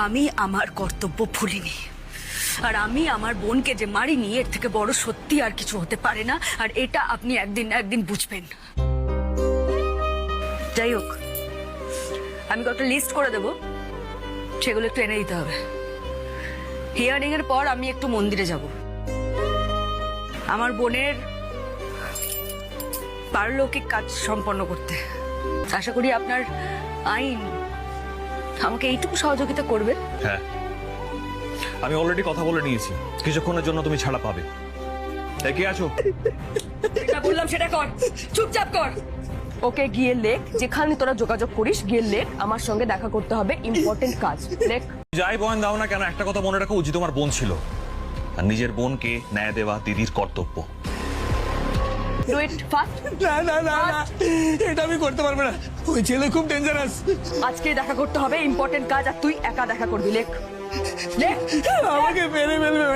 আমি আমার কর্তব্য ভুলিনি, আর আমি আমার বোনকে যে মারিনি এর থেকে বড় সত্যি আর কিছু হতে পারে না, আর এটা আপনি একদিন না একদিন বুঝবেন। যাই হোক, আমি কয়েকটা লিস্ট করে দেব, সেগুলো একটু এনে দিতে হবে। হিয়ারিং এর পর আমি একটু মন্দিরে যাব আমার বোনের পারলৌকিক কাজ সম্পন্ন করতে। আশা করি আপনার আইন আমাকে এইটুকু সহযোগিতা করবে। হ্যাঁ, আমি অলরেডি কথা বলে নিয়েছি, কিছুক্ষণের জন্য তুমি ছাড়া পাবে। কে আছো? যেটা বললাম সেটা কর, চুপচাপ কর। ওকে গিয়ে লেখ, যেখানে তোরা যোগাযোগ করিস গিয়ে লেখ, আমার সঙ্গে দেখা করতে হবে, ইম্পর্টেন্ট কাজ। লেখ। যাই বয়ান দাও না কেন, একটা কথা মনে রাখো, উচিত তোমার বোন ছিল, আর নিজের বোনকে ন্যায় দেওয়া দিদির কর্তব্য। Do it fast. না না না না, এটা আমি করতে পারবো না, ওই ছেলে খুব ডেঞ্জারাস। আজকে দেখা করতে হবে, ইম্পর্টেন্ট কাজ, আর তুই একা দেখা করবি। লেখ লেখ। আমাকে মেরে ফেলবে